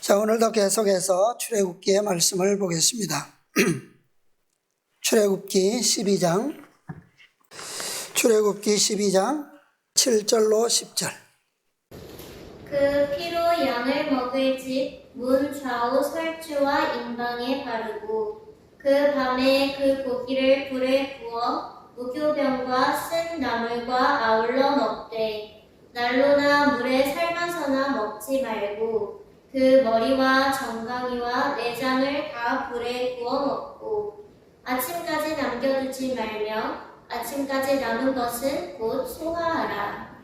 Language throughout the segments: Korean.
자, 오늘도 계속해서 출애굽기의 말씀을 보겠습니다. 출애굽기 12장 7절로 10절. 그 피로 양을 먹을 집 문 좌우 설주와 인방에 바르고 그 밤에 그 고기를 불에 구워 무교병과 쓴 나물과 아울러 먹되 난로나 물에 삶아서나 먹지 말고 그 머리와 정강이와 내장을 다 불에 구워 먹고 아침까지 남겨두지 말며 아침까지 남은 것은 곧 소화하라.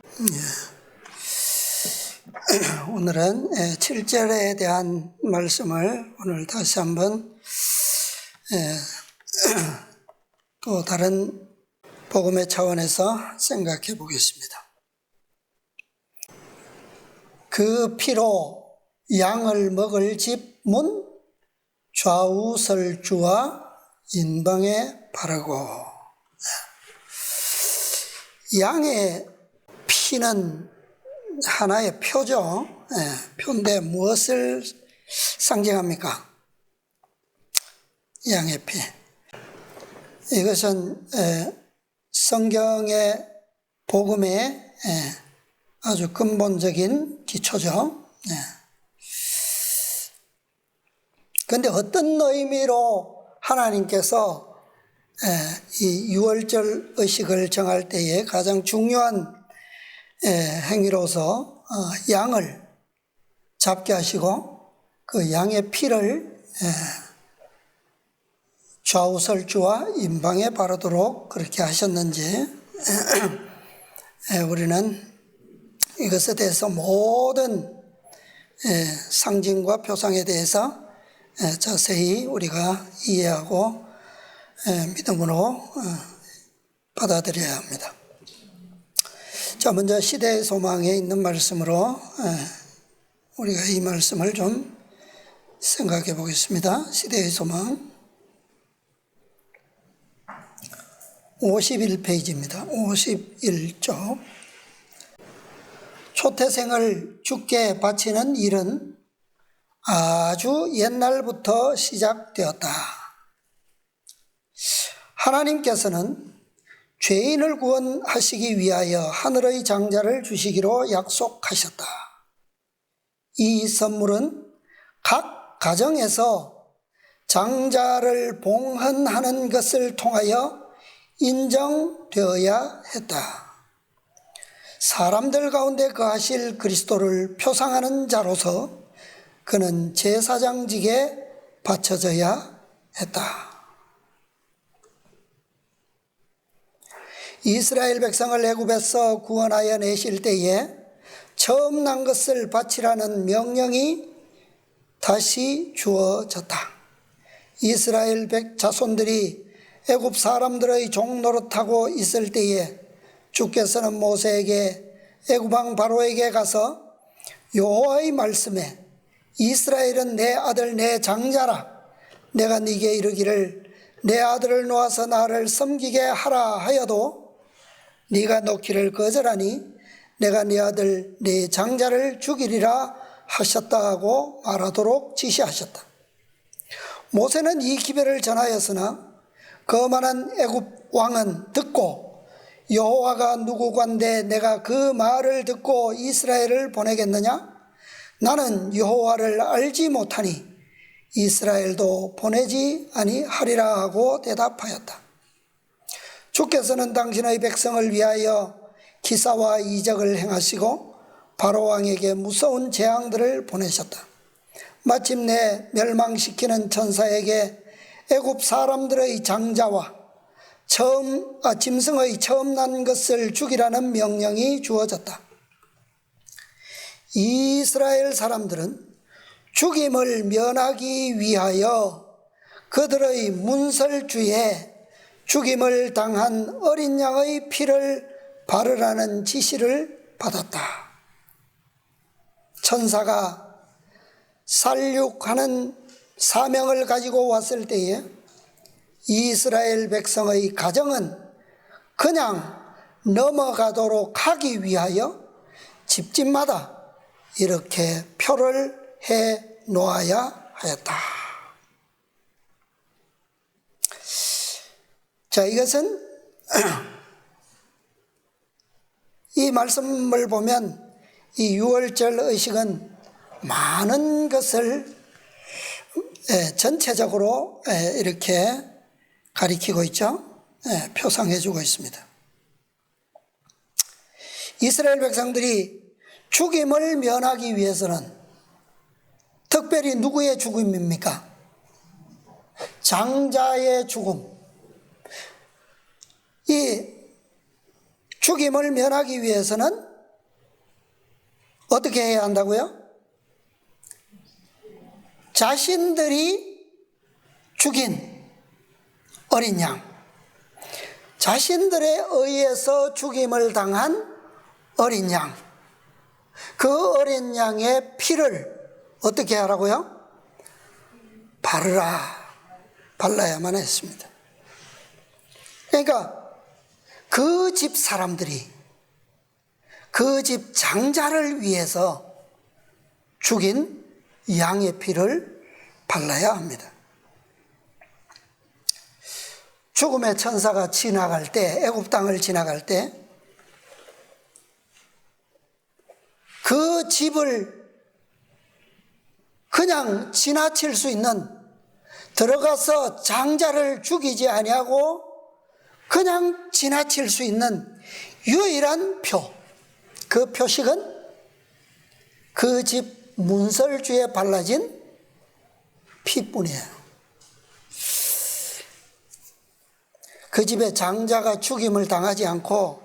오늘은 7절에 대한 말씀을 오늘 다시 한번 또 다른 복음의 차원에서 생각해 보겠습니다. 그 피로 양을 먹을 집 문 좌우 설주와 인방에 바르고. 양의 피는 하나의 표죠. 표인데 무엇을 상징합니까? 양의 피. 이것은 성경의 복음의 아주 근본적인 기초죠. 그런데 어떤 의미로 하나님께서 이 유월절 의식을 정할 때에 가장 중요한 행위로서 양을 잡게 하시고 그 양의 피를 좌우 설주와 인방에 바르도록 그렇게 하셨는지 우리는 이것에 대해서 모든 상징과 표상에 대해서 자세히 우리가 이해하고 믿음으로 받아들여야 합니다. 자, 먼저 시대의 소망에 있는 말씀으로 우리가 이 말씀을 좀 생각해 보겠습니다. 시대의 소망 51페이지입니다. 51쪽. 초태생을 주께 바치는 일은 아주 옛날부터 시작되었다. 하나님께서는 죄인을 구원하시기 위하여 하늘의 장자를 주시기로 약속하셨다. 이 선물은 각 가정에서 장자를 봉헌하는 것을 통하여 인정되어야 했다. 사람들 가운데 거하실 그리스도를 표상하는 자로서 그는 제사장직에 바쳐져야 했다. 이스라엘 백성을 애굽에서 구원하여 내실 때에 처음 난 것을 바치라는 명령이 다시 주어졌다. 이스라엘 자손들이 애굽 사람들의 종노릇하고 있을 때에 주께서는 모세에게 애굽 왕 바로에게 가서 여호와의 말씀에 이스라엘은 내 아들 내 장자라 내가 네게 이르기를 내 아들을 놓아서 나를 섬기게 하라 하여도 네가 놓기를 거절하니 내가 네 아들 네 장자를 죽이리라 하셨다고 말하도록 지시하셨다. 모세는 이 기별을 전하였으나 거만한 애굽 왕은 듣고 여호와가 누구간데 내가 그 말을 듣고 이스라엘을 보내겠느냐? 나는 여호와를 알지 못하니 이스라엘도 보내지 아니하리라 하고 대답하였다. 주께서는 당신의 백성을 위하여 기사와 이적을 행하시고 바로 왕에게 무서운 재앙들을 보내셨다. 마침내 멸망시키는 천사에게 애굽 사람들의 장자와 짐승의 처음 난 것을 죽이라는 명령이 주어졌다. 이스라엘 사람들은 죽임을 면하기 위하여 그들의 문설주에 죽임을 당한 어린 양의 피를 바르라는 지시를 받았다. 천사가 살육하는 사명을 가지고 왔을 때에 이스라엘 백성의 가정은 그냥 넘어가도록 하기 위하여 집집마다 이렇게 표를 해 놓아야 하였다. 자, 이것은 이 말씀을 보면 이 유월절 의식은 많은 것을 전체적으로 이렇게 가리키고 있죠. 표상해 주고 있습니다. 이스라엘 백성들이 죽임을 면하기 위해서는 특별히 누구의 죽음입니까? 장자의 죽음. 이 죽임을 면하기 위해서는 어떻게 해야 한다고요? 자신들이 죽인 어린 양, 자신들에 의해서 죽임을 당한 어린 양, 그 어린 양의 피를 어떻게 하라고요? 발라야만 했습니다. 그러니까 그 집 사람들이 그 집 장자를 위해서 죽인 양의 피를 발라야 합니다. 죽음의 천사가 지나갈 때, 애굽 땅을 지나갈 때 그 집을 그냥 지나칠 수 있는, 들어가서 장자를 죽이지 아니하고 그냥 지나칠 수 있는 유일한 표, 그 표식은 그 집 문설주에 발라진 피뿐이에요. 그 집의 장자가 죽임을 당하지 않고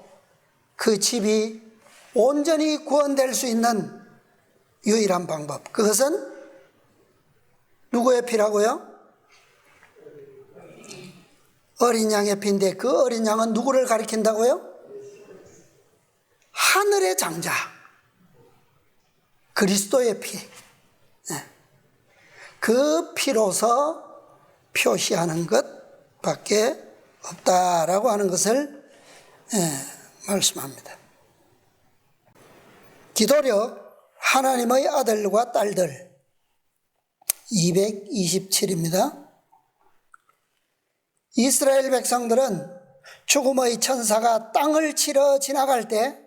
그 집이 온전히 구원될 수 있는 유일한 방법, 그것은 누구의 피라고요? 어린 양의 피인데 그 어린 양은 누구를 가리킨다고요? 하늘의 장자, 그리스도의 피. 그 피로서 표시하는 것밖에 없다라고 하는 것을 말씀합니다. 기도력 하나님의 아들과 딸들 227입니다. 이스라엘 백성들은 죽음의 천사가 땅을 치러 지나갈 때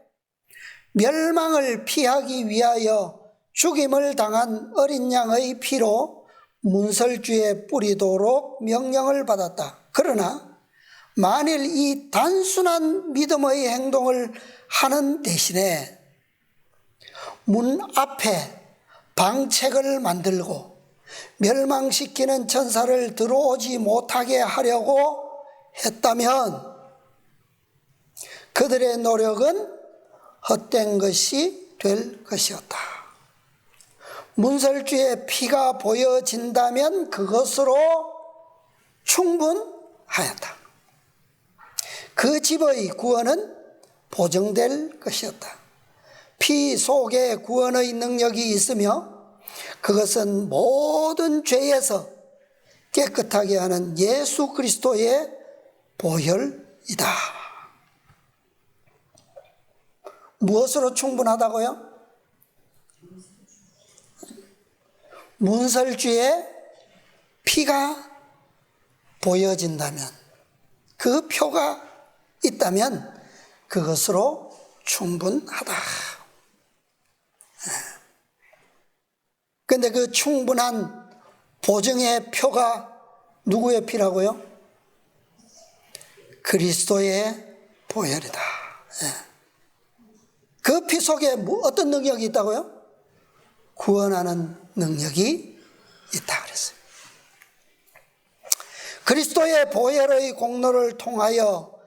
멸망을 피하기 위하여 죽임을 당한 어린 양의 피로 문설주에 뿌리도록 명령을 받았다. 그러나 만일 이 단순한 믿음의 행동을 하는 대신에 문 앞에 방책을 만들고 멸망시키는 천사를 들어오지 못하게 하려고 했다면 그들의 노력은 헛된 것이 될 것이었다. 문설주의 피가 보여진다면 그것으로 충분하였다. 그 집의 구원은 보증될 것이었다. 피 속에 구원의 능력이 있으며 그것은 모든 죄에서 깨끗하게 하는 예수 그리스도의 보혈이다. 무엇으로 충분하다고요? 문설주의 피가 보여진다면, 그 표가 있다면 그것으로 충분하다. 그런데 그 충분한 보증의 표가 누구의 피라고요? 그리스도의 보혈이다. 그 피 속에 어떤 능력이 있다고요? 구원하는 능력이 있다 그랬어요. 그리스도의 보혈의 공로를 통하여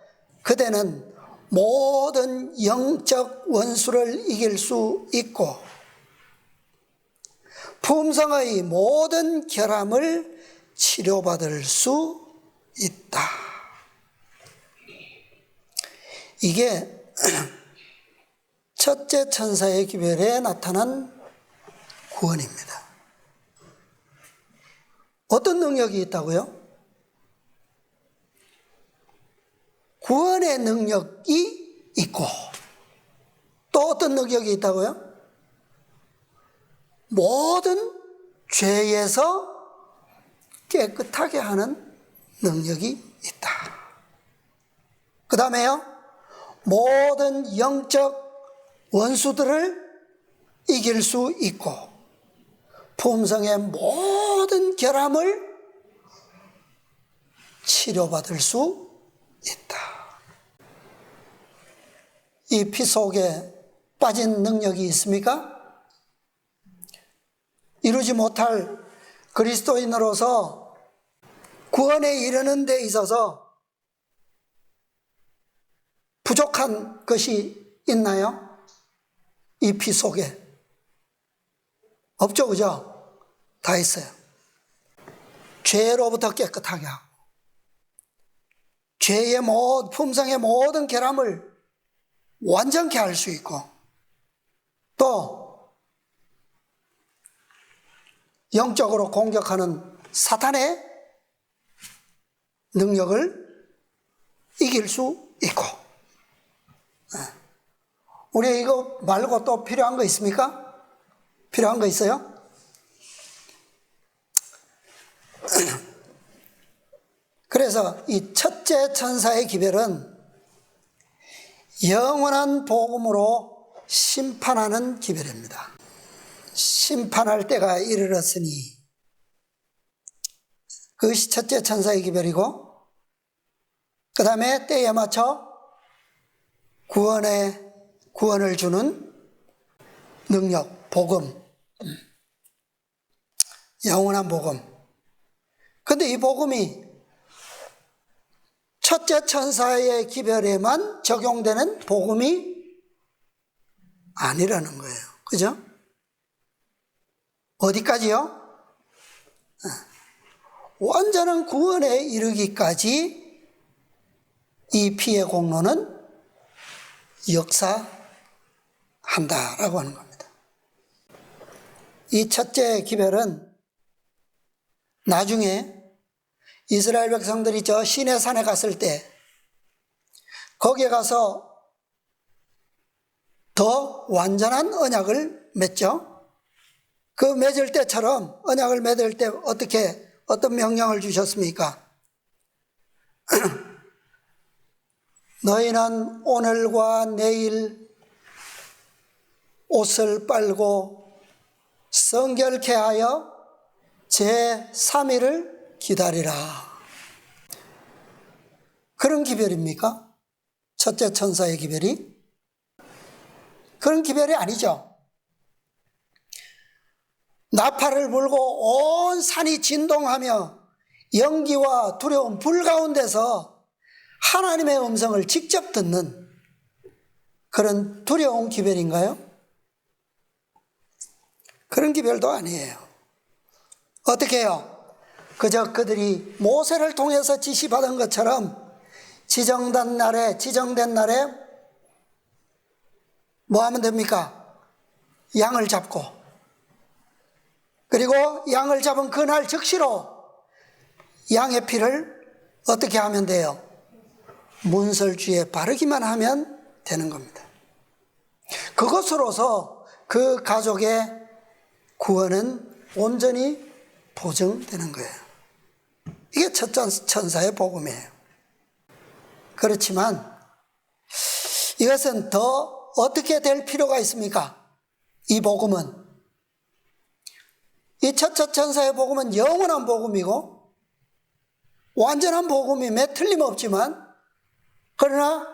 그대는 모든 영적 원수를 이길 수 있고 품성의 모든 결함을 치료받을 수 있다. 이게 첫째 천사의 기별에 나타난 구원입니다. 어떤 능력이 있다고요? 구원의 능력이 있고 또 어떤 능력이 있다고요? 모든 죄에서 깨끗하게 하는 능력이 있다. 그 다음에요, 모든 영적 원수들을 이길 수 있고 품성의 모든 결함을 치료받을 수 있다. 이 피 속에 빠진 능력이 있습니까? 이루지 못할 그리스도인으로서 구원에 이르는 데 있어서 부족한 것이 있나요? 이 피 속에 없죠, 그죠? 다 있어요. 죄로부터 깨끗하게 하고 죄의 품성의 모든 결함을 완전케 할 수 있고 또 영적으로 공격하는 사탄의 능력을 이길 수 있고. 우리 이거 말고 또 필요한 거 있습니까? 필요한 거 있어요? 그래서 이 첫째 천사의 기별은 영원한 복음으로 심판하는 기별입니다. 심판할 때가 이르렀으니 그것이 첫째 천사의 기별이고, 그 다음에 때에 맞춰 구원을 주는 능력, 복음, 영원한 복음. 그런데 이 복음이 첫째 천사의 기별에만 적용되는 복음이 아니라는 거예요. 그죠? 어디까지요? 완전한 구원에 이르기까지 이 피의 공로는 역사한다라고 하는 겁니다. 이 첫째 기별은 나중에 이스라엘 백성들이 저 시내 산에 갔을 때 거기에 가서 더 완전한 언약을 맺죠. 그 맺을 때처럼 언약을 맺을 때 어떤 명령을 주셨습니까? 너희는 오늘과 내일 옷을 빨고 성결케 하여 제3일을 기다리라. 그런 기별입니까? 첫째 천사의 기별이? 그런 기별이 아니죠. 나팔을 불고 온 산이 진동하며 연기와 두려움, 불 가운데서 하나님의 음성을 직접 듣는 그런 두려운 기별인가요? 그런 기별도 아니에요. 어떻게 해요? 그저 그들이 모세를 통해서 지시받은 것처럼 지정된 날에 뭐 하면 됩니까? 양을 잡고, 그리고 양을 잡은 그날 즉시로 양의 피를 어떻게 하면 돼요? 문설주에 바르기만 하면 되는 겁니다. 그것으로서 그 가족의 구원은 온전히 보증되는 거예요. 이게 첫째 천사의 복음이에요. 그렇지만 이것은 더 어떻게 될 필요가 있습니까? 이 복음은, 이 첫째 천사의 복음은 영원한 복음이고 완전한 복음임에 틀림없지만, 그러나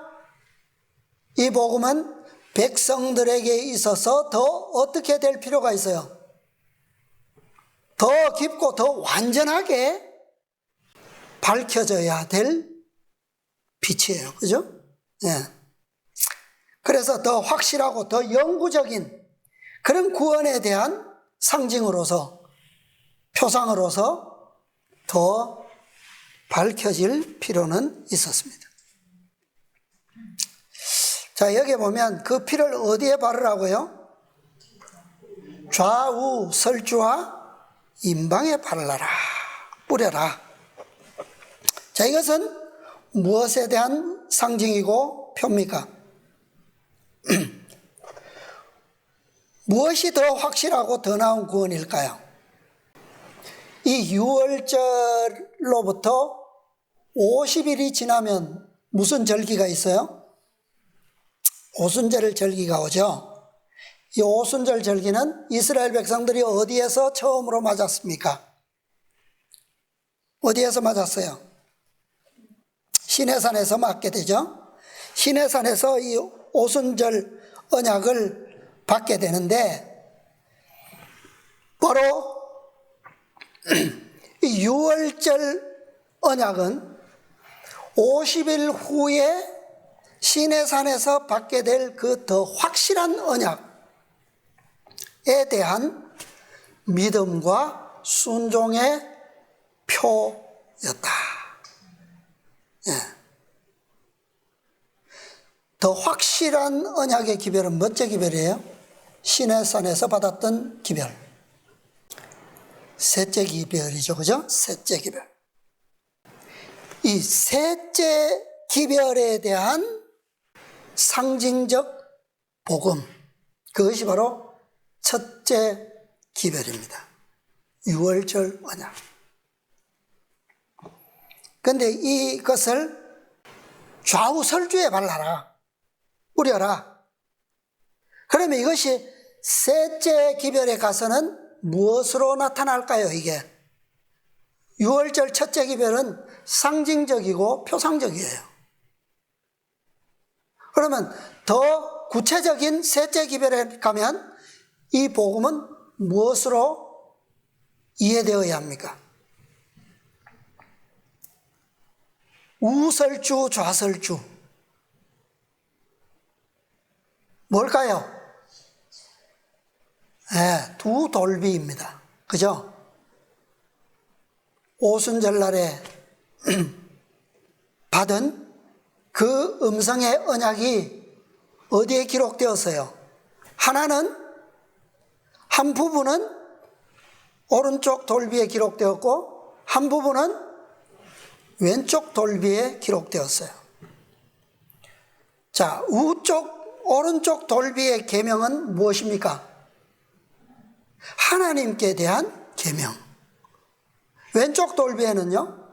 이 복음은 백성들에게 있어서 더 어떻게 될 필요가 있어요? 더 깊고 더 완전하게 밝혀져야 될 빛이에요. 그죠? 예. 그래서 더 확실하고 더 영구적인 그런 구원에 대한 상징으로서, 표상으로서 더 밝혀질 필요는 있었습니다. 자, 여기 보면 그 피를 어디에 바르라고요? 좌우 설주와 임방에 바르라, 뿌려라. 자, 이것은 무엇에 대한 상징이고 표입니까? 무엇이 더 확실하고 더 나은 구원일까요? 이 유월절로부터 50일이 지나면 무슨 절기가 있어요? 오순절 절기가 오죠. 이 오순절 절기는 이스라엘 백성들이 어디에서 처음으로 맞았습니까? 어디에서 맞았어요? 시내산에서 맞게 되죠. 시내산에서 이 오순절 언약을 받게 되는데, 바로 이 유월절 언약은 50일 후에 시내산에서 받게 될 그 더 확실한 언약에 대한 믿음과 순종의 표였다. 예. 더 확실한 언약의 기별은 몇째 기별이에요? 시내산에서 받았던 기별. 셋째 기별이죠. 그죠? 셋째 기별. 이 셋째 기별에 대한 상징적 복음, 그것이 바로 첫째 기별입니다. 유월절 언약. 그런데 이것을 좌우설주에 발라라, 뿌려라. 그러면 이것이 셋째 기별에 가서는 무엇으로 나타날까요? 이게 유월절 첫째 기별은 상징적이고 표상적이에요. 그러면 더 구체적인 셋째 기별에 가면 이 복음은 무엇으로 이해되어야 합니까? 우설주, 좌설주. 뭘까요? 네, 두 돌비입니다. 그죠? 오순절 날에 받은 그 음성의 언약이 어디에 기록되었어요? 하나는, 한 부분은 오른쪽 돌비에 기록되었고 한 부분은 왼쪽 돌비에 기록되었어요. 자, 오른쪽 돌비의 계명은 무엇입니까? 하나님께 대한 계명. 왼쪽 돌비에는요,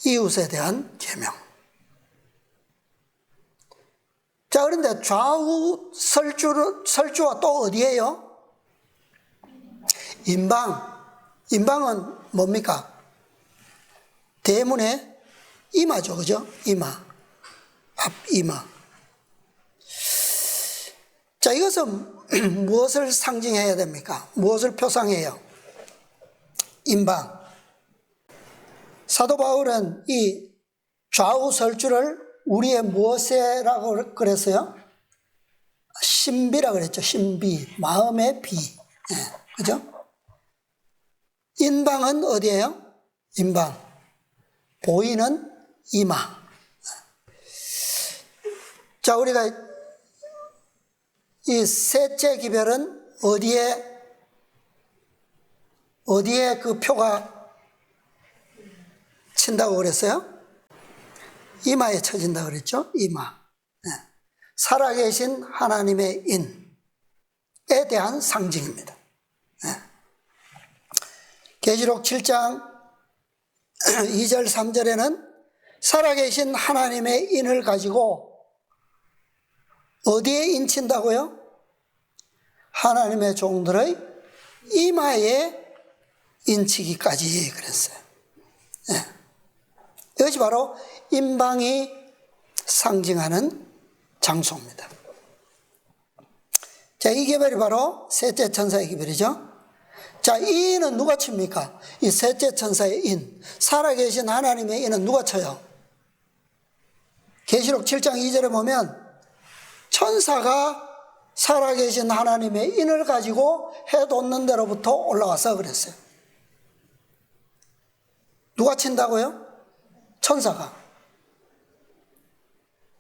이웃에 대한 계명. 자, 그런데 좌우 설주와 또 어디예요? 임방은 뭡니까? 대문의 이마죠. 그죠? 이마. 앞이마. 자, 이것은 무엇을 상징해야 됩니까? 무엇을 표상해요? 임방. 사도 바울은 이 좌우 설주를 우리의 무엇이라고 그랬어요? 신비라 그랬죠. 신비. 마음의 비. 네, 그죠? 인방은 어디예요? 인방. 보이는 이마. 자, 우리가 이 셋째 기별은 어디에 그 표가 친다고 그랬어요? 이마에 쳐진다고 그랬죠? 이마. 네. 살아계신 하나님의 인에 대한 상징입니다. 네. 계시록 7장 2절 3절에는 살아계신 하나님의 인을 가지고 어디에 인친다고요? 하나님의 종들의 이마에 인치기까지 그랬어요. 네. 이것이 바로 인방이 상징하는 장소입니다. 자, 이 기별이 바로 셋째 천사의 기별이죠. 자, 이 인은 누가 칩니까? 이 셋째 천사의 인, 살아계신 하나님의 인은 누가 쳐요? 계시록 7장 2절에 보면 천사가 살아계신 하나님의 인을 가지고 해돋는 데로부터 올라와서 그랬어요. 누가 친다고요? 천사가.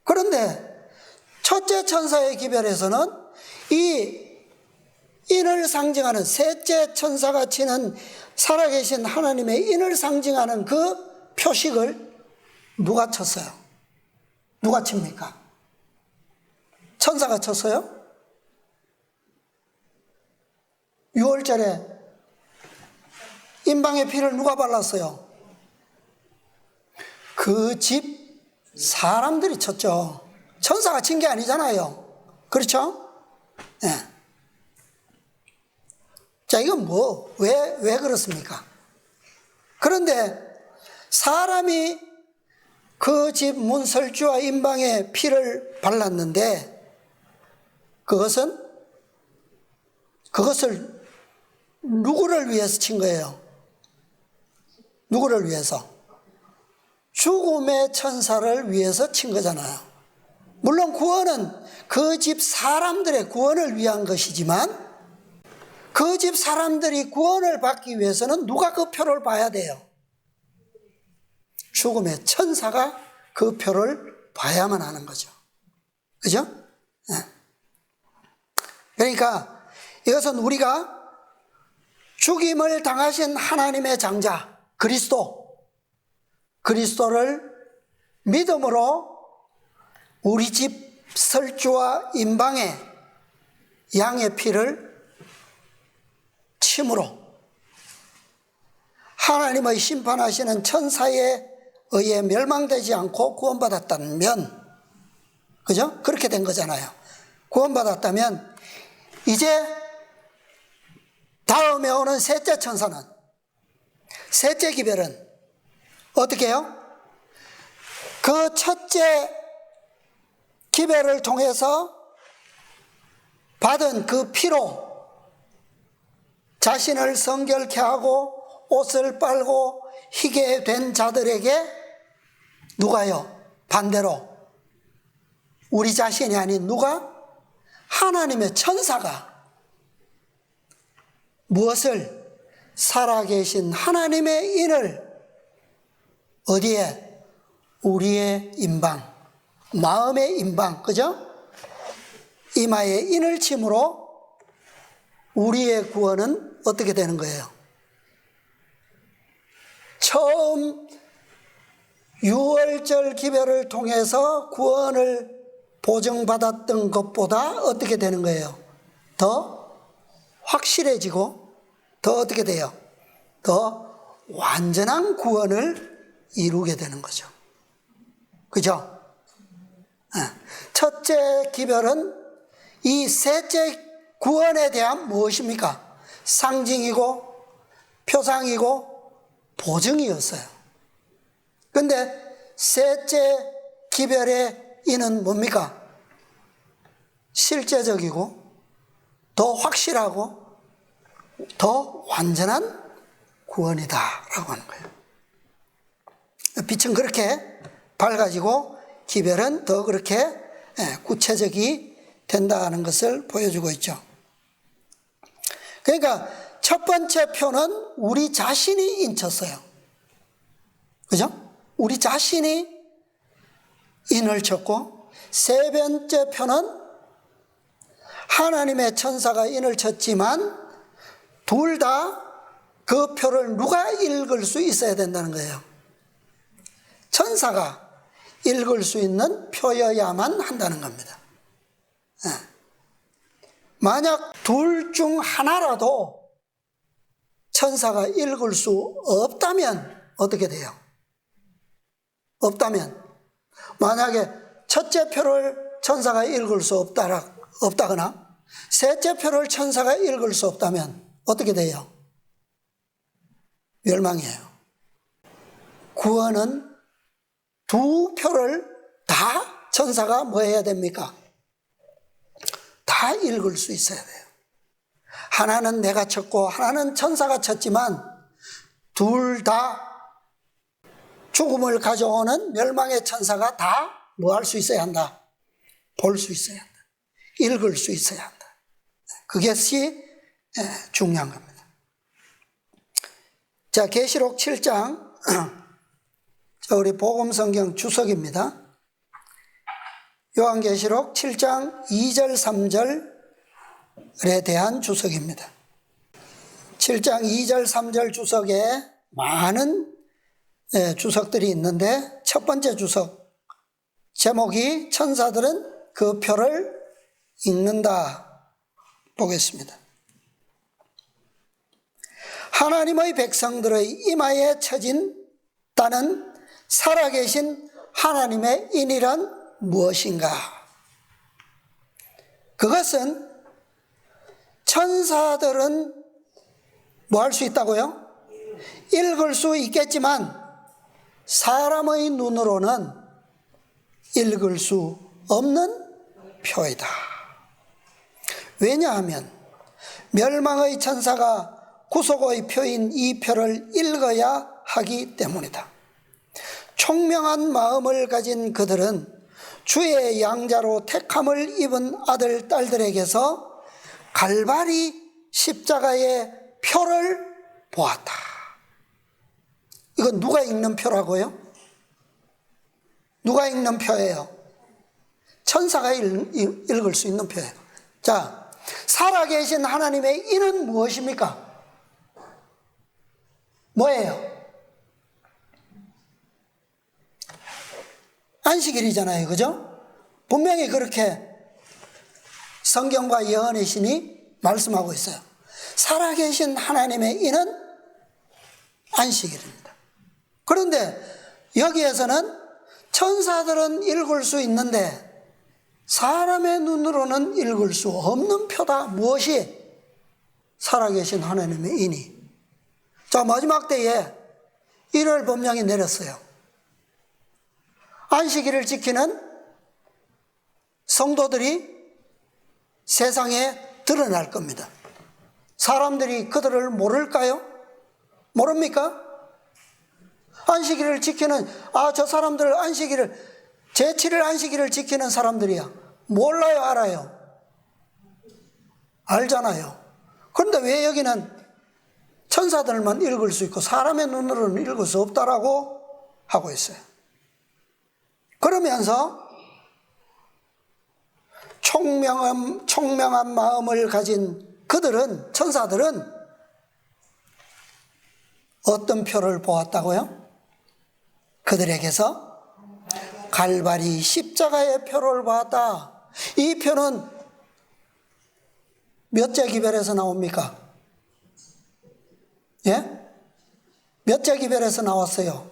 그런데 첫째 천사의 기별에서는 이 인을 상징하는 셋째 천사가 치는 살아계신 하나님의 인을 상징하는 그 표식을 누가 쳤어요? 누가 칩니까? 천사가 쳤어요? 6월절에 임방의 피를 누가 발랐어요? 그 집 사람들이 쳤죠. 천사가 친 게 아니잖아요. 그렇죠? 네. 자, 이건 왜 그렇습니까? 그런데 사람이 그 집 문설주와 임방에 피를 발랐는데 그것을 누구를 위해서 친 거예요? 누구를 위해서? 죽음의 천사를 위해서 친 거잖아요. 물론 구원은 그 집 사람들의 구원을 위한 것이지만 그 집 사람들이 구원을 받기 위해서는 누가 그 표를 봐야 돼요? 죽음의 천사가 그 표를 봐야만 하는 거죠. 그죠? 네. 그러니까 이것은 우리가 죽임을 당하신 하나님의 장자 그리스도를 믿음으로 우리 집 설주와 임방에 양의 피를 침으로 하나님의 심판하시는 천사에 의해 멸망되지 않고 구원받았다면, 그죠? 그렇게 된 거잖아요. 구원받았다면 이제 다음에 오는 셋째 천사는, 셋째 기별은 어떻게 해요? 그 첫째 기별을 통해서 받은 그 피로 자신을 성결케 하고 옷을 빨고 희게 된 자들에게 누가요? 반대로 우리 자신이 아닌 누가? 하나님의 천사가 무엇을? 살아계신 하나님의 인을 어디에? 우리의 임방, 마음의 임방, 그죠? 이마에 인을 침으로 우리의 구원은 어떻게 되는 거예요? 처음 유월절 기별을 통해서 구원을 보증받았던 것보다 어떻게 되는 거예요? 더 확실해지고 더 어떻게 돼요? 더 완전한 구원을 이루게 되는 거죠. 그죠? 첫째 기별은 이 셋째 구원에 대한 무엇입니까? 상징이고 표상이고 보증이었어요. 그런데 셋째 기별의 이는 뭡니까? 실제적이고 더 확실하고 더 완전한 구원이다라고 하는 거예요. 빛은 그렇게 밝아지고 기별은 더 그렇게 구체적이 된다는 것을 보여주고 있죠. 그러니까 첫 번째 표는 우리 자신이 인쳤어요. 그죠? 우리 자신이 인을 쳤고, 세 번째 표는 하나님의 천사가 인을 쳤지만 둘 다 그 표를 누가 읽을 수 있어야 된다는 거예요. 천사가 읽을 수 있는 표여야만 한다는 겁니다. 만약 둘 중 하나라도 천사가 읽을 수 없다면 어떻게 돼요? 없다면, 만약에 첫째 표를 천사가 읽을 수 없다거나 셋째 표를 천사가 읽을 수 없다면 어떻게 돼요? 멸망이에요. 구원은 두 표를 다 천사가 뭐 해야 됩니까? 다 읽을 수 있어야 돼요. 하나는 내가 쳤고 하나는 천사가 쳤지만 둘 다 죽음을 가져오는 멸망의 천사가 다 뭐 할 수 있어야 한다? 볼 수 있어야 한다. 읽을 수 있어야 한다. 그것이 중요한 겁니다. 자, 계시록 7장, 우리 복음성경 주석입니다. 요한계시록 7장 2절 3절에 대한 주석입니다. 7장 2절 3절 주석에 많은 주석들이 있는데 첫 번째 주석 제목이 천사들은 그 표를 읽는다 보겠습니다. 하나님의 백성들의 이마에 쳐진다는 살아계신 하나님의 인이란 무엇인가? 그것은 천사들은 뭐 할 수 있다고요? 읽을 수 있겠지만 사람의 눈으로는 읽을 수 없는 표이다. 왜냐하면 멸망의 천사가 구속의 표인 이 표를 읽어야 하기 때문이다. 총명한 마음을 가진 그들은 주의 양자로 택함을 입은 아들, 딸들에게서 갈바리 십자가의 표를 보았다. 이건 누가 읽는 표라고요? 누가 읽는 표예요? 천사가 읽을 수 있는 표예요. 자, 살아계신 하나님의 인은 무엇입니까? 뭐예요? 안식일이잖아요. 그죠? 분명히 그렇게 성경과 예언의 신이 말씀하고 있어요. 살아계신 하나님의 인은 안식일입니다. 그런데 여기에서는 천사들은 읽을 수 있는데 사람의 눈으로는 읽을 수 없는 표다. 무엇이? 살아계신 하나님의 인이. 자, 마지막 때에 일월 법령이 내렸어요. 안식일을 지키는 성도들이 세상에 드러날 겁니다. 사람들이 그들을 모를까요? 모릅니까? 안식일을 지키는, 저 사람들 안식일을, 제7일 안식일을 지키는 사람들이야. 몰라요, 알아요? 알잖아요. 그런데 왜 여기는 천사들만 읽을 수 있고 사람의 눈으로는 읽을 수 없다라고 하고 있어요. 그러면서 총명한 마음을 가진 그들은, 천사들은 어떤 표를 보았다고요? 그들에게서 갈바리 십자가의 표를 보았다. 이 표는 몇째 기별에서 나옵니까? 예? 몇째 기별에서 나왔어요?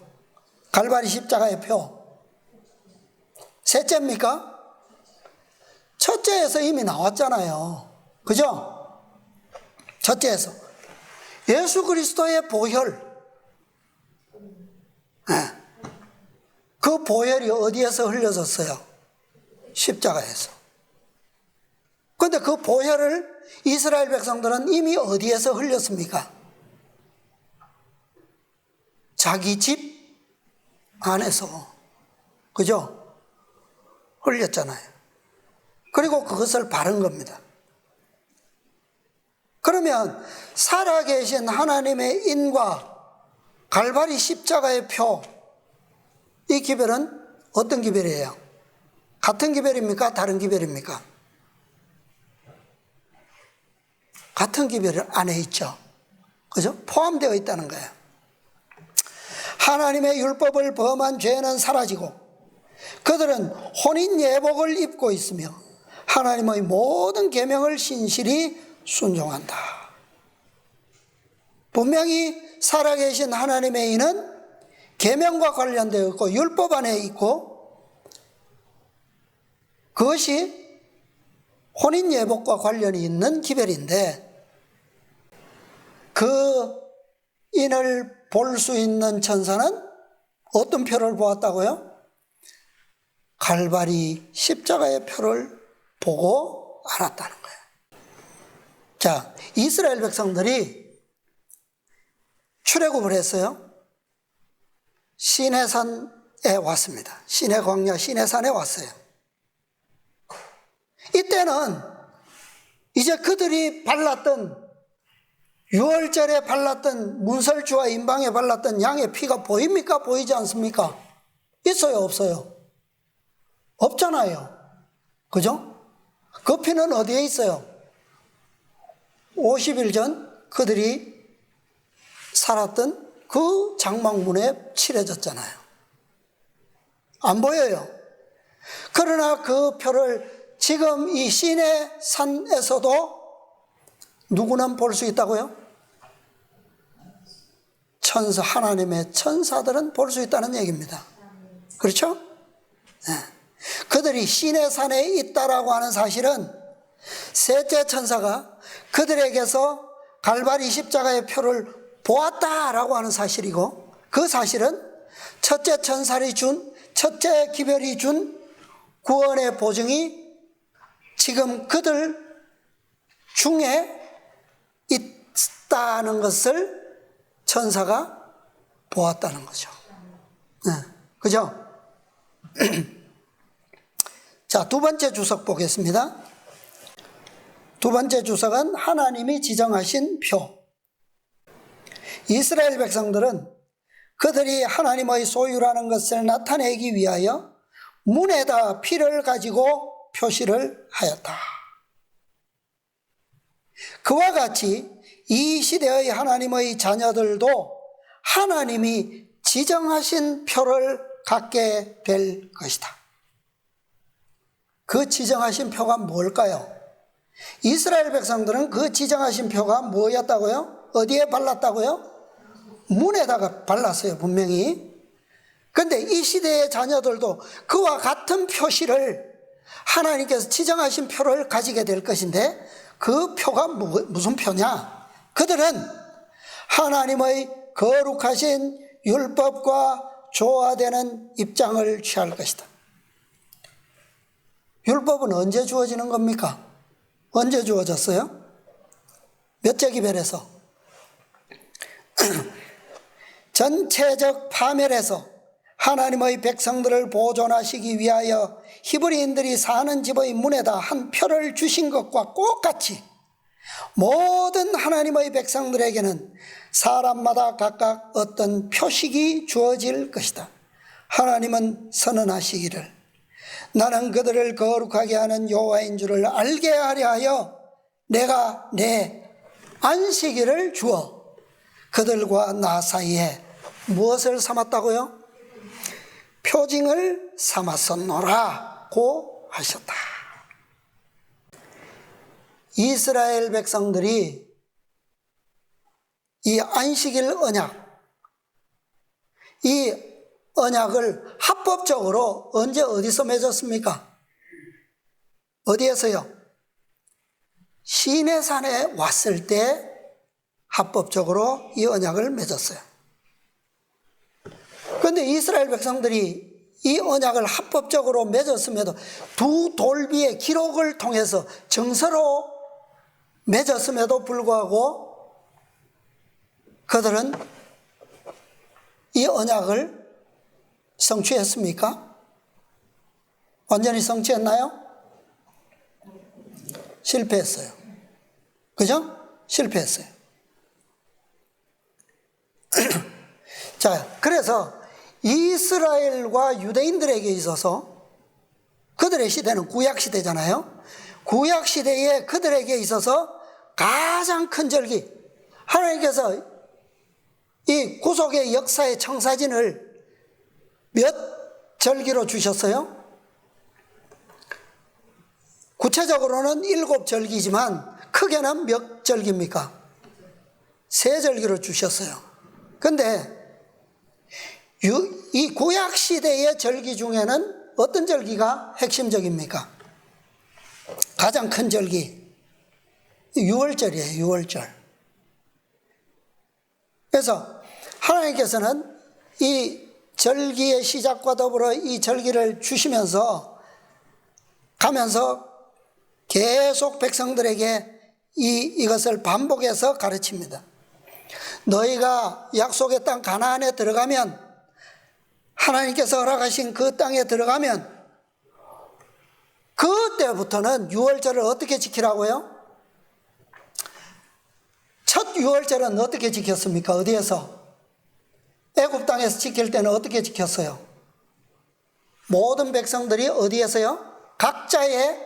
갈바리 십자가의 표. 셋째입니까? 첫째에서 이미 나왔잖아요. 그죠? 첫째에서. 예수 그리스도의 보혈. 그 보혈이 어디에서 흘려졌어요? 십자가에서. 그런데 그 보혈을 이스라엘 백성들은 이미 어디에서 흘렸습니까? 자기 집 안에서. 그죠? 흘렸잖아요. 그리고 그것을 바른 겁니다. 그러면 살아계신 하나님의 인과 갈바리 십자가의 표, 이 기별은 어떤 기별이에요? 같은 기별입니까? 다른 기별입니까? 같은 기별 안에 있죠. 그죠? 포함되어 있다는 거예요. 하나님의 율법을 범한 죄는 사라지고 그들은 혼인 예복을 입고 있으며 하나님의 모든 계명을 신실히 순종한다. 분명히 살아계신 하나님의 인은 계명과 관련되어 있고 율법 안에 있고 그것이 혼인 예복과 관련이 있는 기별인데 그 인을 볼 수 있는 천사는 어떤 표를 보았다고요? 갈바리 십자가의 표를 보고 알았다는 거예요. 자, 이스라엘 백성들이 출애굽을 했어요. 시내산에 왔습니다. 시내 광야, 시내산에 왔어요. 이때는 이제 그들이 발랐던 유월절에 발랐던 문설주와 임방에 발랐던 양의 피가 보입니까? 보이지 않습니까? 있어요? 없어요? 없잖아요. 그죠? 그 피는 어디에 있어요? 50일 전 그들이 살았던 그 장막문에 칠해졌잖아요. 안 보여요. 그러나 그 표를 지금 이 시내산에서도 누구는 볼 수 있다고요? 하나님의 천사들은 볼 수 있다는 얘기입니다. 그렇죠? 네. 그들이 시내산에 있다라고 하는 사실은 셋째 천사가 그들에게서 갈바리 십자가의 표를 보았다라고 하는 사실이고, 그 사실은 첫째 기별이 준 구원의 보증이 지금 그들 중에 있다는 것을 천사가 보았다는 거죠. 네. 그죠? 자, 두 번째 주석 보겠습니다. 두 번째 주석은 하나님이 지정하신 표. 이스라엘 백성들은 그들이 하나님의 소유라는 것을 나타내기 위하여 문에다 피를 가지고 표시를 하였다. 그와 같이 이 시대의 하나님의 자녀들도 하나님이 지정하신 표를 갖게 될 것이다. 그 지정하신 표가 뭘까요? 이스라엘 백성들은 그 지정하신 표가 뭐였다고요? 어디에 발랐다고요? 문에다가 발랐어요, 분명히. 그런데 이 시대의 자녀들도 그와 같은 표시를 하나님께서 지정하신 표를 가지게 될 것인데, 그 표가 무슨 표냐? 그들은 하나님의 거룩하신 율법과 조화되는 입장을 취할 것이다. 율법은 언제 주어지는 겁니까? 언제 주어졌어요? 몇째 기별에서? 전체적 파멸에서 하나님의 백성들을 보존하시기 위하여 히브리인들이 사는 집의 문에다 한 표를 주신 것과 똑같이 모든 하나님의 백성들에게는 사람마다 각각 어떤 표식이 주어질 것이다. 하나님은 선언하시기를 나는 그들을 거룩하게 하는 여호와인 줄을 알게 하려 하여 내가 내 안식일을 주어 그들과 나 사이에 무엇을 삼았다고요? 표징을 삼았었노라고 하셨다. 이스라엘 백성들이 이 안식일 언약, 이 언약을 합법적으로 언제 어디서 맺었습니까? 어디에서요? 시내산에 왔을 때 합법적으로 이 언약을 맺었어요. 그런데 이스라엘 백성들이 이 언약을 합법적으로 맺었음에도 두 돌비의 기록을 통해서 정서로 맺었음에도 불구하고 그들은 이 언약을 성취했습니까? 완전히 성취했나요? 실패했어요. 그죠? 실패했어요. 자, 그래서 이스라엘과 유대인들에게 있어서 그들의 시대는 구약시대잖아요. 구약시대에 그들에게 있어서 가장 큰 절기, 하나님께서 이 구속의 역사의 청사진을 몇 절기로 주셨어요? 구체적으로는 7절기지만 크게는 몇 절기입니까? 3절기로 주셨어요. 그런데 이 구약시대의 절기 중에는 어떤 절기가 핵심적입니까? 가장 큰 절기, 6월절이에요. 6월절. 그래서 하나님께서는 이 절기의 시작과 더불어 이 절기를 주시면서 가면서 계속 백성들에게 이것을 반복해서 가르칩니다. 너희가 약속의 땅 가나안에 들어가면, 하나님께서 허락하신 그 땅에 들어가면 그때부터는 유월절을 어떻게 지키라고요? 첫 유월절은 어떻게 지켰습니까? 어디에서? 애굽 땅에서 지킬 때는 어떻게 지켰어요? 모든 백성들이 어디에서요? 각자의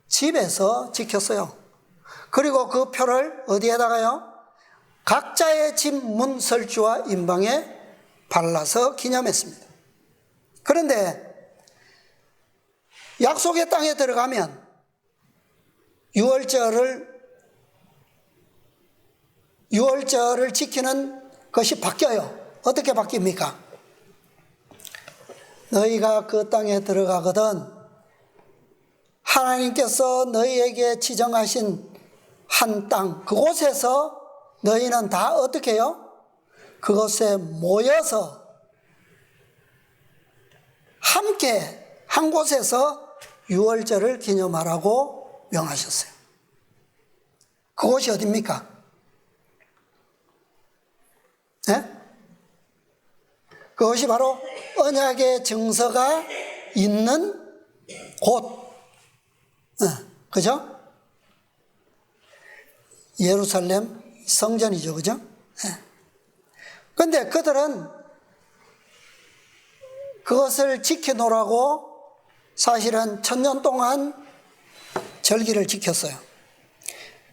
집에서 지켰어요. 그리고 그 표를 어디에다가요? 각자의 집 문 설주와 임방에 발라서 기념했습니다. 그런데 약속의 땅에 들어가면 유월절을 지키는 그것이 바뀌어요. 어떻게 바뀝니까? 너희가 그 땅에 들어가거든 하나님께서 너희에게 지정하신 한 땅, 그곳에서 너희는 다 어떻게 해요? 그곳에 모여서 함께 한 곳에서 유월절을 기념하라고 명하셨어요. 그곳이 어디입니까? 네? 그것이 바로 언약의 증서가 있는 곳. 그죠? 예루살렘 성전이죠. 그죠? 그런데 그들은 그것을 지켜놓으라고 사실은 1000년 동안 절기를 지켰어요.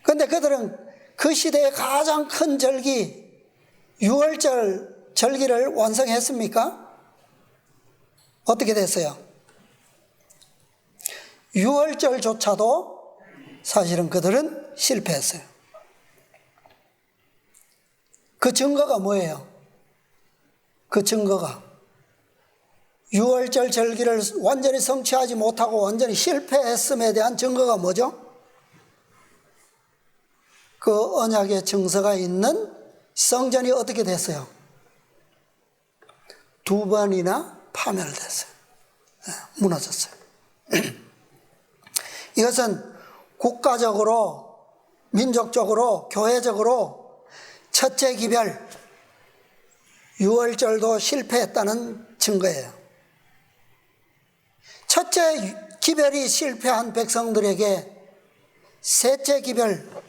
그런데 그들은 그 시대의 가장 큰 절기, 유월절 절기를 완성했습니까? 어떻게 됐어요? 유월절조차도 사실은 그들은 실패했어요. 그 증거가 뭐예요? 그 증거가 유월절 절기를 완전히 성취하지 못하고 완전히 실패했음에 대한 증거가 뭐죠? 그 언약의 증서가 있는 성전이 어떻게 됐어요? 2번이나 파멸됐어요. 무너졌어요. 이것은 국가적으로, 민족적으로, 교회적으로 첫째 기별, 유월절도 실패했다는 증거예요. 첫째 기별이 실패한 백성들에게 셋째 기별,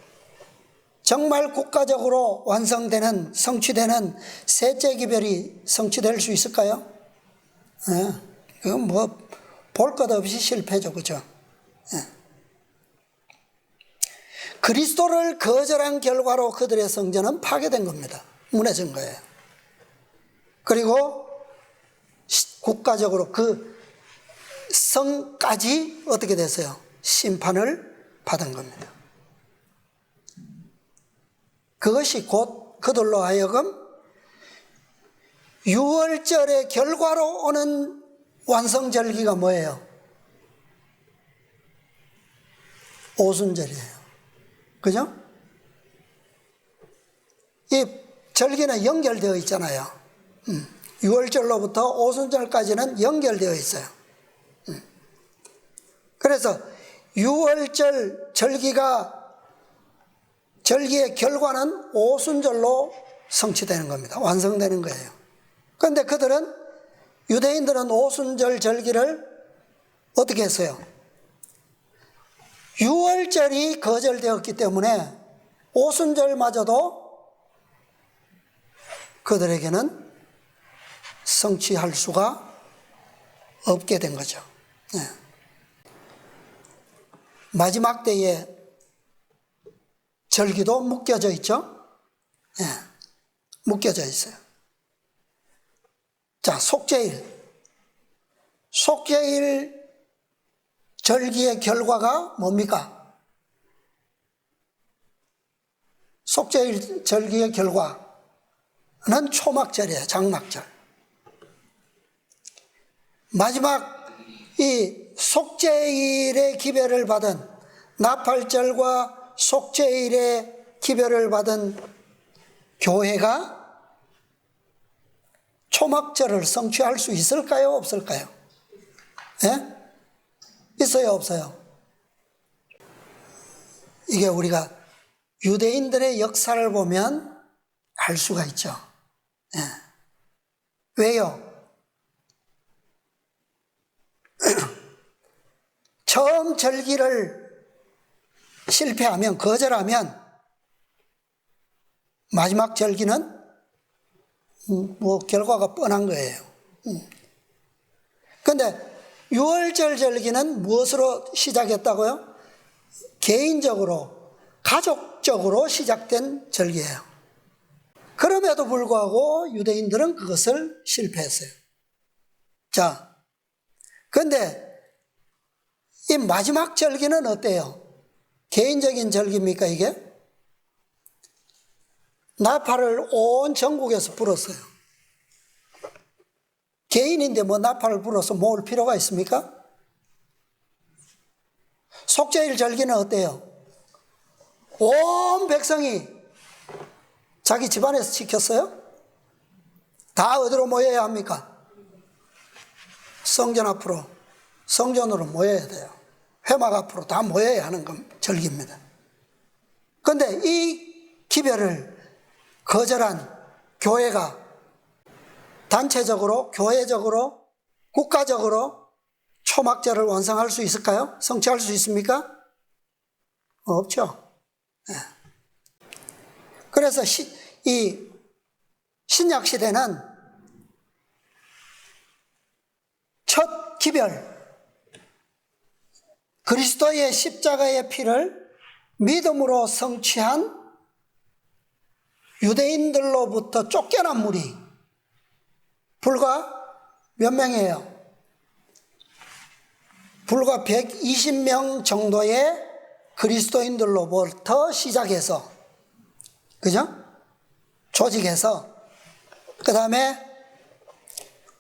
정말 국가적으로 완성되는, 성취되는 셋째 기별이 성취될 수 있을까요? 그건 뭐 볼 것 없이 실패죠. 그죠? 그리스도를 거절한 결과로 그들의 성전은 파괴된 겁니다. 무너진 거예요. 그리고 국가적으로 그 성까지 어떻게 됐어요? 심판을 받은 겁니다. 그것이 곧 그들로 하여금 유월절의 결과로 오는 완성절기가 뭐예요? 오순절이에요. 그죠? 이 절기는 연결되어 있잖아요. 유월절로부터 오순절까지는 연결되어 있어요. 그래서 유월절 절기의 결과는 오순절로 성취되는 겁니다. 완성되는 거예요. 그런데 유대인들은 오순절 절기를 어떻게 했어요? 유월절이 거절되었기 때문에 오순절마저도 그들에게는 성취할 수가 없게 된 거죠. 마지막 때에 절기도 묶여져 있죠? 묶여져 있어요. 자, 속죄일 절기의 결과가 뭡니까? 속죄일 절기의 결과는 초막절이에요. 장막절. 마지막 이 속죄일의 기별을 받은 나팔절과 속죄일의 기별을 받은 교회가 초막절을 성취할 수 있을까요? 없을까요? 예? 있어요? 없어요? 이게 우리가 유대인들의 역사를 보면 알 수가 있죠. 예. 왜요? 처음 절기를 실패하면, 거절하면 마지막 절기는 뭐 결과가 뻔한 거예요. 그런데 유월절 절기는 무엇으로 시작했다고요? 개인적으로, 가족적으로 시작된 절기예요. 그럼에도 불구하고 유대인들은 그것을 실패했어요. 자, 그런데 이 마지막 절기는 어때요? 개인적인 절기입니까, 이게? 나팔을 온 전국에서 불었어요. 개인인데 뭐 나팔을 불어서 모을 필요가 있습니까? 속죄일 절기는 어때요? 온 백성이 자기 집안에서 지켰어요? 다 어디로 모여야 합니까? 성전 앞으로, 성전으로 모여야 돼요. 회막 앞으로 다 모여야 하는 절기입니다. 그런데 이 기별을 거절한 교회가 단체적으로, 교회적으로, 국가적으로 초막절을 완성할 수 있을까요? 성취할 수 있습니까? 없죠. 네. 그래서 이 신약 시대는 첫 기별, 그리스도의 십자가의 피를 믿음으로 성취한 유대인들로부터 쫓겨난 무리 불과 몇 명이에요? 불과 120명 정도의 그리스도인들로부터 시작해서, 그죠? 조직해서, 그 다음에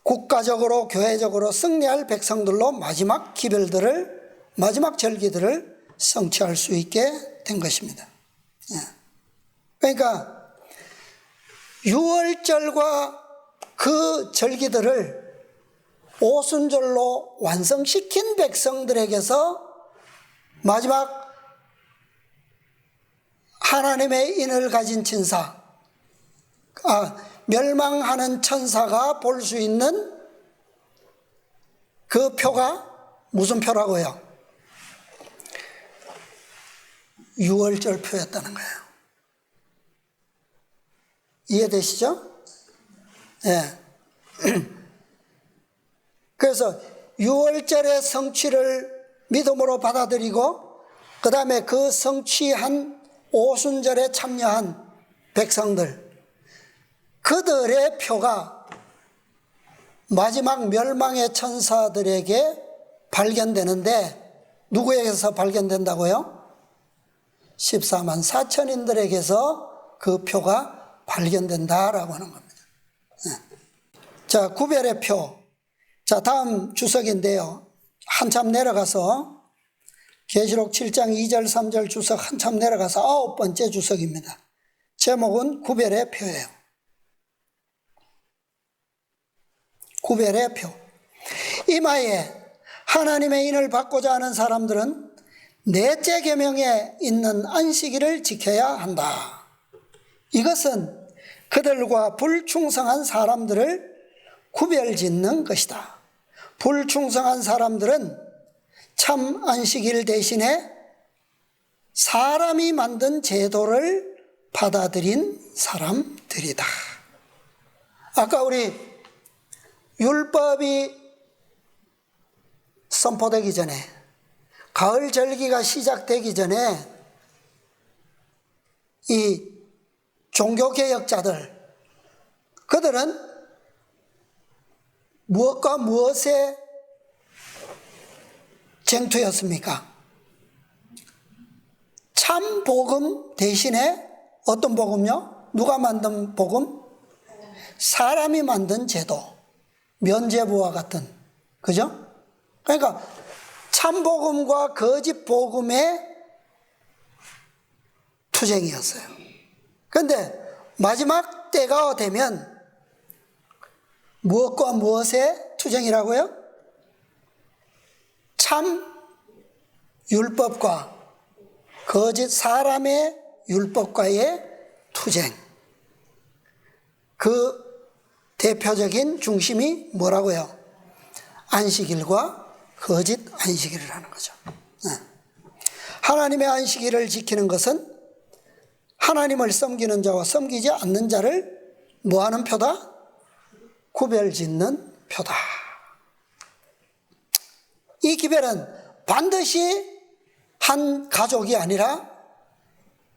국가적으로, 교회적으로 승리할 백성들로 마지막 기별들을, 마지막 절기들을 성취할 수 있게 된 것입니다. 그러니까 유월절과 그 절기들을 오순절로 완성시킨 백성들에게서 마지막 하나님의 인을 가진 멸망하는 천사가 볼 수 있는 그 표가 무슨 표라고요? 유월절 표였다는 거예요. 이해되시죠? 예. 그래서 유월절의 성취를 믿음으로 받아들이고, 그 다음에 그 성취한 오순절에 참여한 백성들, 그들의 표가 마지막 멸망의 천사들에게 발견되는데, 누구에게서 발견된다고요? 14만 4천인들에게서 그 표가 발견된다라고 하는 겁니다. 자, 구별의 표. 자, 다음 주석인데요. 한참 내려가서 계시록 7장 2절 3절 주석 한참 내려가서 9번째 주석입니다. 제목은 구별의 표예요. 구별의 표. 이마에 하나님의 인을 받고자 하는 사람들은 넷째 계명에 있는 안식일을 지켜야 한다. 이것은 그들과 불충성한 사람들을 구별짓는 것이다. 불충성한 사람들은 참 안식일 대신에 사람이 만든 제도를 받아들인 사람들이다. 아까 우리 율법이 선포되기 전에, 가을 절기가 시작되기 전에 이 종교개혁자들, 그들은 무엇과 무엇의 쟁투였습니까? 참 복음 대신에 어떤 복음요? 누가 만든 복음? 사람이 만든 제도, 면죄부와 같은, 그죠? 그러니까 참 복음과 거짓 복음의 투쟁이었어요. 그런데 마지막 때가 되면 무엇과 무엇의 투쟁이라고요? 참 율법과 거짓 사람의 율법과의 투쟁. 그 대표적인 중심이 뭐라고요? 안식일과 거짓 안식일이라는 거죠. 하나님의 안식일을 지키는 것은 하나님을 섬기는 자와 섬기지 않는 자를 뭐하는 표다? 구별짓는 표다. 이 기별은 반드시 한 가족이 아니라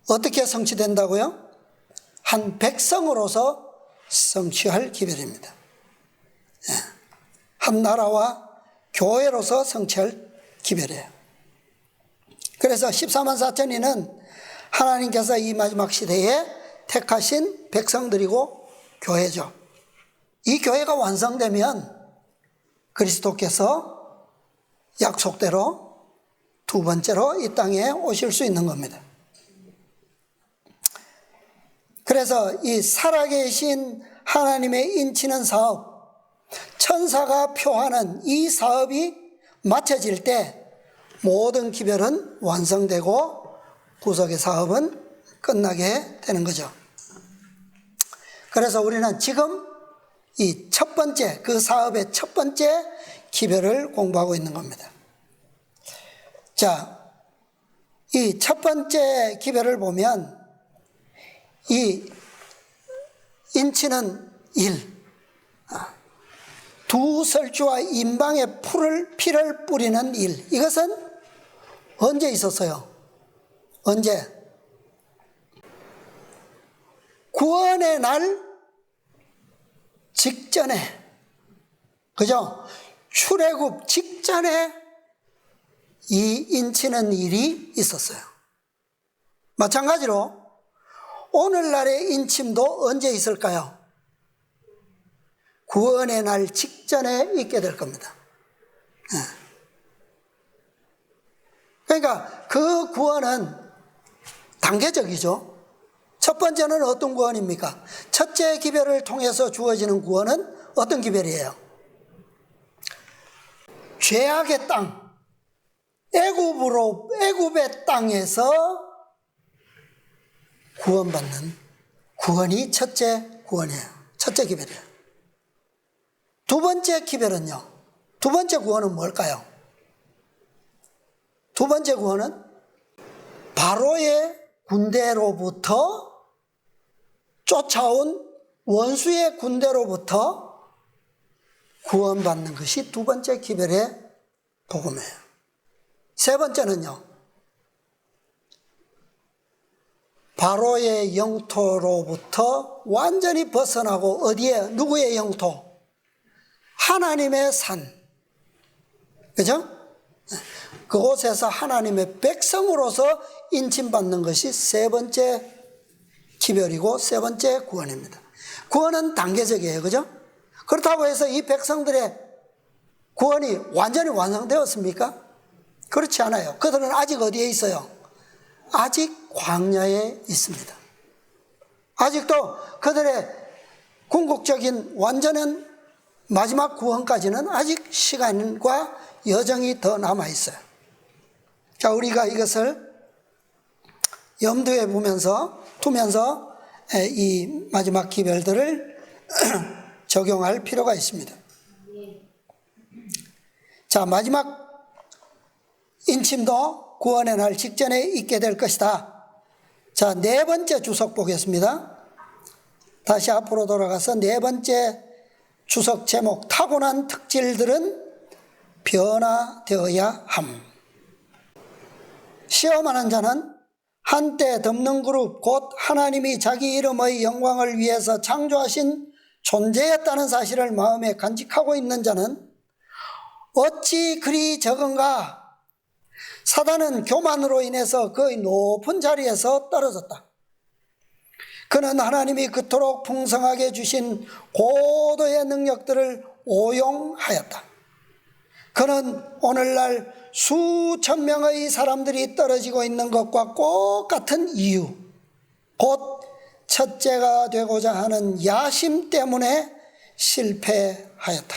어떻게 성취된다고요? 한 백성으로서 성취할 기별입니다. 한 나라와 교회로서 성취할 기별이에요. 그래서 14만 4천인은 하나님께서 이 마지막 시대에 택하신 백성들이고 교회죠. 이 교회가 완성되면 그리스도께서 약속대로 두 번째로 이 땅에 오실 수 있는 겁니다. 그래서 이 살아계신 하나님의 인치는 사업, 천사가 표하는 이 사업이 마쳐질 때 모든 기별은 완성되고 구속의 사업은 끝나게 되는 거죠. 그래서 우리는 지금 이 첫 번째, 그 사업의 첫 번째 기별을 공부하고 있는 겁니다. 자, 이 첫 번째 기별을 보면 이 인치는 일, 두 설주와 임방에 피를 뿌리는 일, 이것은 언제 있었어요? 언제? 구원의 날 직전에, 그죠? 출애굽 직전에 이 인치는 일이 있었어요. 마찬가지로 오늘날의 인침도 언제 있을까요? 구원의 날 직전에 있게 될 겁니다. 그러니까 그 구원은 단계적이죠. 첫 번째는 어떤 구원입니까? 첫째 기별을 통해서 주어지는 구원은 어떤 기별이에요? 죄악의 땅, 애굽의 땅에서 구원받는 구원이 첫째 구원이에요. 첫째 기별이에요. 두 번째 기별은요? 두 번째 구원은 뭘까요? 두 번째 구원은 바로의 군대로부터 쫓아온 원수의 군대로부터 구원받는 것이 두 번째 기별의 복음이에요. 세 번째는요, 바로의 영토로부터 완전히 벗어나고 어디에, 누구의 영토? 하나님의 산, 그죠? 그곳에서 하나님의 백성으로서 인침받는 것이 세 번째 기별이고 세 번째 구원입니다. 구원은 단계적이에요, 그죠? 그렇다고 해서 이 백성들의 구원이 완전히 완성되었습니까? 그렇지 않아요. 그들은 아직 어디에 있어요? 아직 광야에 있습니다. 아직도 그들의 궁극적인 완전한 마지막 구원까지는 아직 시간과 여정이 더 남아 있어요. 자, 우리가 이것을 염두에 두면서 이 마지막 기별들을 적용할 필요가 있습니다. 자, 마지막 인침도 구원의 날 직전에 있게 될 것이다. 자, 네 번째 주석 보겠습니다. 다시 앞으로 돌아가서 네 번째 주석 제목, 타고난 특질들은 변화되어야 함. 시험하는 자는 한때 덮는 그룹, 곧 하나님이 자기 이름의 영광을 위해서 창조하신 존재였다는 사실을 마음에 간직하고 있는 자는 어찌 그리 적은가? 사단은 교만으로 인해서 거의 높은 자리에서 떨어졌다. 그는 하나님이 그토록 풍성하게 주신 고도의 능력들을 오용하였다. 그는 오늘날 수천 명의 사람들이 떨어지고 있는 것과 똑같은 이유, 곧 첫째가 되고자 하는 야심 때문에 실패하였다.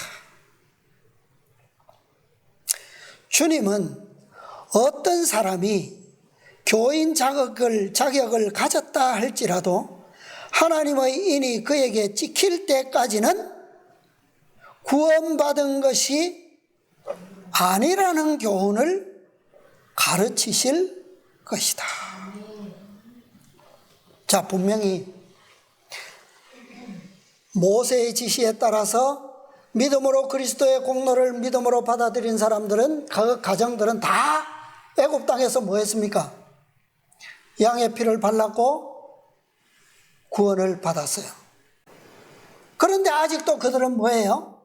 주님은 어떤 사람이 교인 자격을 가졌다 할지라도 하나님의 인이 그에게 찍힐 때까지는 구원받은 것이 아니라는 교훈을 가르치실 것이다. 자, 분명히 모세의 지시에 따라서 믿음으로 그리스도의 공로를 믿음으로 받아들인 사람들은, 그 가정들은 다 애굽 땅에서 뭐 했습니까? 양의 피를 발랐고 구원을 받았어요. 그런데 아직도 그들은 뭐예요?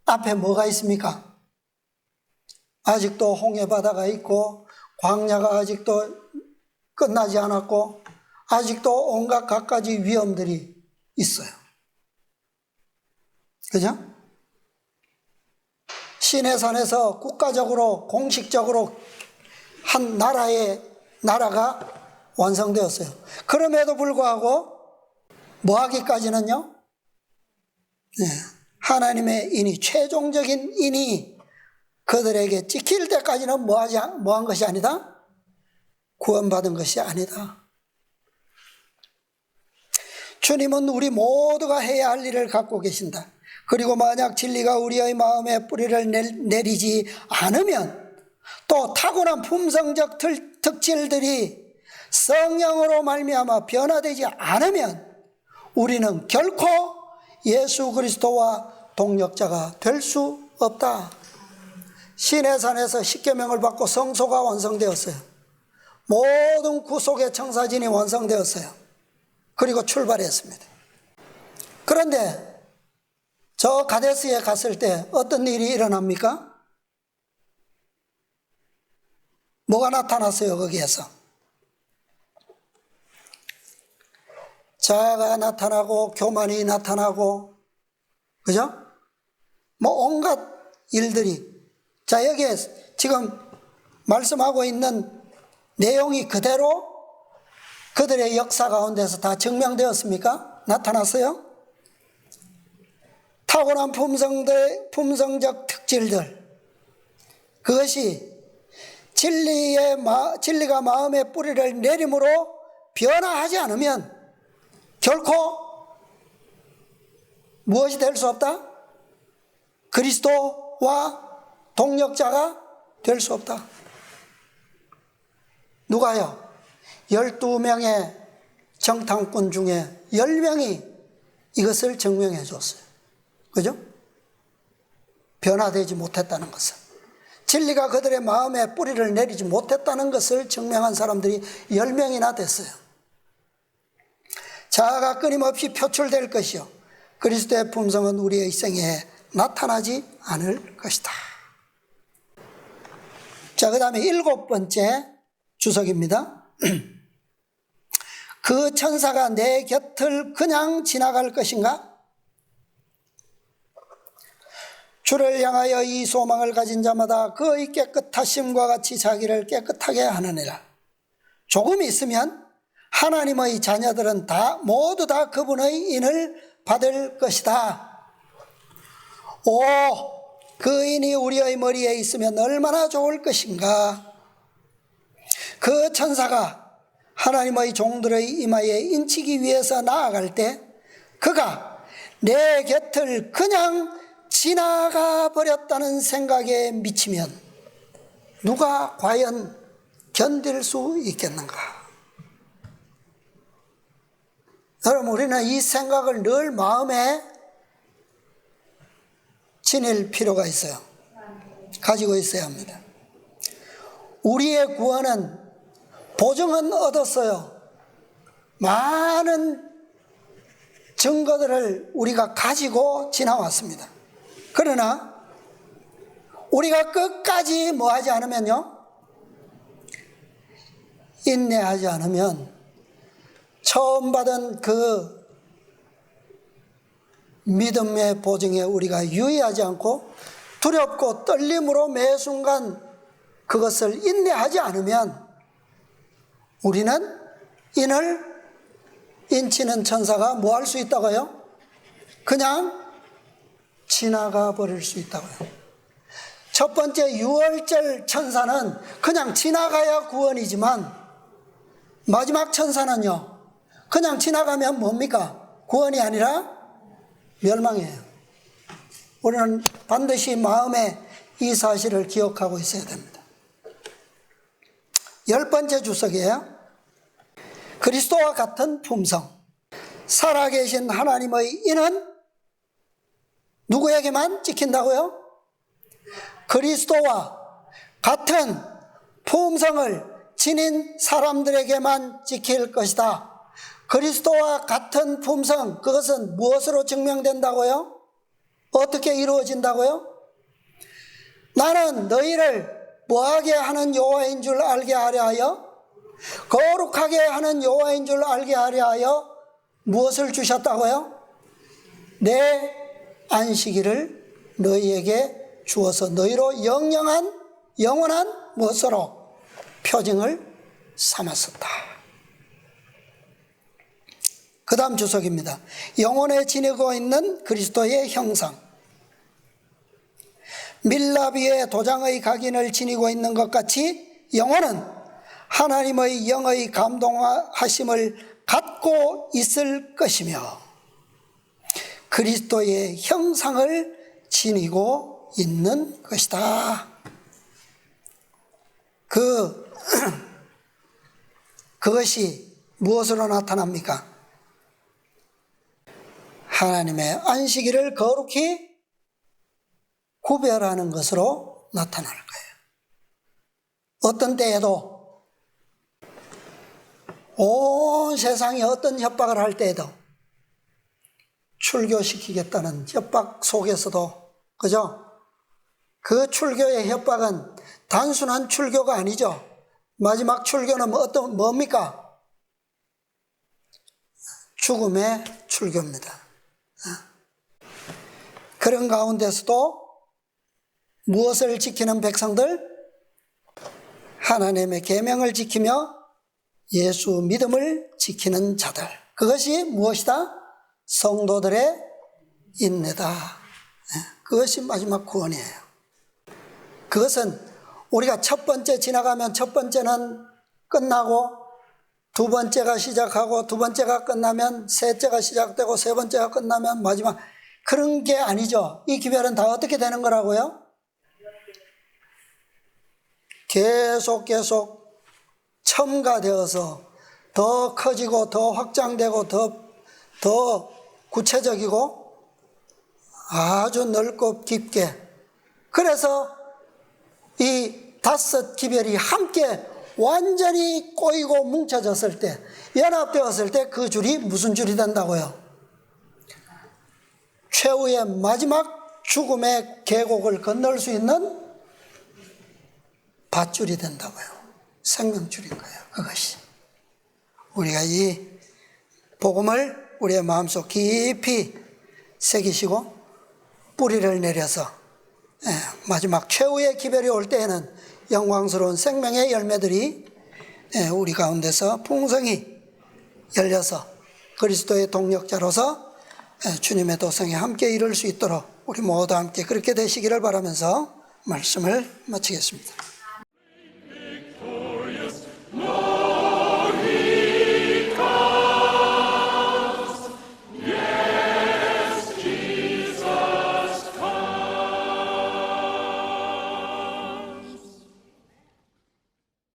앞에 뭐가 있습니까? 아직도 홍해 바다가 있고 광야가 아직도 끝나지 않았고 아직도 온갖 갖가지 위험들이 있어요. 그죠? 시내산에서 국가적으로 공식적으로 한 나라가 완성되었어요. 그럼에도 불구하고 뭐 하기까지는요? 네, 하나님의 인이, 최종적인 인이 그들에게 찍힐 때까지는 뭐한 것이 아니다? 구원받은 것이 아니다. 주님은 우리 모두가 해야 할 일을 갖고 계신다. 그리고 만약 진리가 우리의 마음에 뿌리를 내리지 않으면, 또 타고난 품성적 특질들이 성령으로 말미암아 변화되지 않으면 우리는 결코 예수 그리스도와 동력자가 될 수 없다. 시내산에서 십계명을 받고 성소가 완성되었어요. 모든 구속의 청사진이 완성되었어요. 그리고 출발했습니다. 그런데 저 가데스에 갔을 때 어떤 일이 일어납니까? 뭐가 나타났어요, 거기에서? 자아가 나타나고 교만이 나타나고, 그죠? 뭐 온갖 일들이. 자, 여기에 지금 말씀하고 있는 내용이 그대로 그들의 역사 가운데서 다 증명되었습니까? 나타났어요? 타고난 품성적 특질들, 그것이 진리가 마음의 뿌리를 내림으로 변화하지 않으면 결코 무엇이 될 수 없다? 그리스도와 동력자가 될 수 없다. 누가요? 12명의 정탐꾼 중에 10명이 이것을 증명해 줬어요. 그죠? 변화되지 못했다는 것을, 진리가 그들의 마음에 뿌리를 내리지 못했다는 것을 증명한 사람들이 10명이나 됐어요. 자아가 끊임없이 표출될 것이요, 그리스도의 품성은 우리의 생애에 나타나지 않을 것이다. 자, 그 다음에 7번째 주석입니다. 그 천사가 내 곁을 그냥 지나갈 것인가? 주를 향하여 이 소망을 가진 자마다 그의 깨끗하심과 같이 자기를 깨끗하게 하느니라. 조금 있으면 하나님의 자녀들은 모두 다 그분의 인을 받을 것이다. 오, 그 인이 우리의 머리에 있으면 얼마나 좋을 것인가. 그 천사가 하나님의 종들의 이마에 인치기 위해서 나아갈 때 그가 내 곁을 그냥 지나가 버렸다는 생각에 미치면 누가 과연 견딜 수 있겠는가? 여러분, 우리는 이 생각을 늘 마음에 지닐 필요가 있어요. 가지고 있어야 합니다. 우리의 구원은, 보증은 얻었어요. 많은 증거들을 우리가 가지고 지나왔습니다. 그러나 우리가 끝까지 뭐하지 않으면요, 인내하지 않으면 처음 받은 그 믿음의 보증에 우리가 유의하지 않고 두렵고 떨림으로 매 순간 그것을 인내하지 않으면 우리는 인을 인치는 천사가 뭐 할 수 있다고요? 그냥 지나가 버릴 수 있다고요. 첫 번째 유월절 천사는 그냥 지나가야 구원이지만, 마지막 천사는요, 그냥 지나가면 뭡니까? 구원이 아니라 멸망이에요. 우리는 반드시 마음에 이 사실을 기억하고 있어야 됩니다. 10번째 주석이에요. 그리스도와 같은 품성. 살아계신 하나님의 인은 누구에게만 찍힌다고요? 그리스도와 같은 품성을 지닌 사람들에게만 찍힐 것이다. 그리스도와 같은 품성, 그것은 무엇으로 증명된다고요? 어떻게 이루어진다고요? 나는 너희를 뭐하게 하는 여호와인 줄 알게 하려 하여 거룩하게 하는 여호와인 줄 알게 하려 하여 무엇을 주셨다고요? 내 안식일을 너희에게 주어서 너희로 영원한 무엇으로 표징을 삼았었다. 그 다음 주석입니다. 영혼에 지니고 있는 그리스도의 형상. 밀랍 위에 도장의 각인을 지니고 있는 것 같이 영혼은 하나님의 영의 감동하심을 갖고 있을 것이며 그리스도의 형상을 지니고 있는 것이다. 그것이 무엇으로 나타납니까? 하나님의 안식일을 거룩히 구별하는 것으로 나타나는 거예요. 어떤 때에도, 온 세상이 어떤 협박을 할 때에도 출교시키겠다는 협박 속에서도, 그죠? 그 출교의 협박은 단순한 출교가 아니죠. 마지막 출교는 뭡니까? 죽음의 출교입니다. 그런 가운데서도 무엇을 지키는 백성들? 하나님의 계명을 지키며 예수 믿음을 지키는 자들. 그것이 무엇이다? 성도들의 인내다. 그것이 마지막 구원이에요. 그것은 우리가 첫 번째 지나가면 첫 번째는 끝나고 두 번째가 시작하고 두 번째가 끝나면 셋째가 시작되고 세 번째가 끝나면 마지막, 그런 게 아니죠. 이 기별은 다 어떻게 되는 거라고요? 계속 첨가되어서 더 커지고 더 확장되고 더 구체적이고 아주 넓고 깊게. 그래서 이 5 기별이 함께 완전히 꼬이고 뭉쳐졌을 때, 연합되었을 때 그 줄이 무슨 줄이 된다고요? 최후의 마지막 죽음의 계곡을 건널 수 있는 밧줄이 된다고요. 생명줄인 거예요. 그것이. 우리가 이 복음을 우리의 마음속 깊이 새기시고 뿌리를 내려서 마지막 최후의 기별이 올 때에는 영광스러운 생명의 열매들이 우리 가운데서 풍성히 열려서 그리스도의 동력자로서 주님의 도성에 함께 이룰 수 있도록 우리 모두 함께 그렇게 되시기를 바라면서 말씀을 마치겠습니다.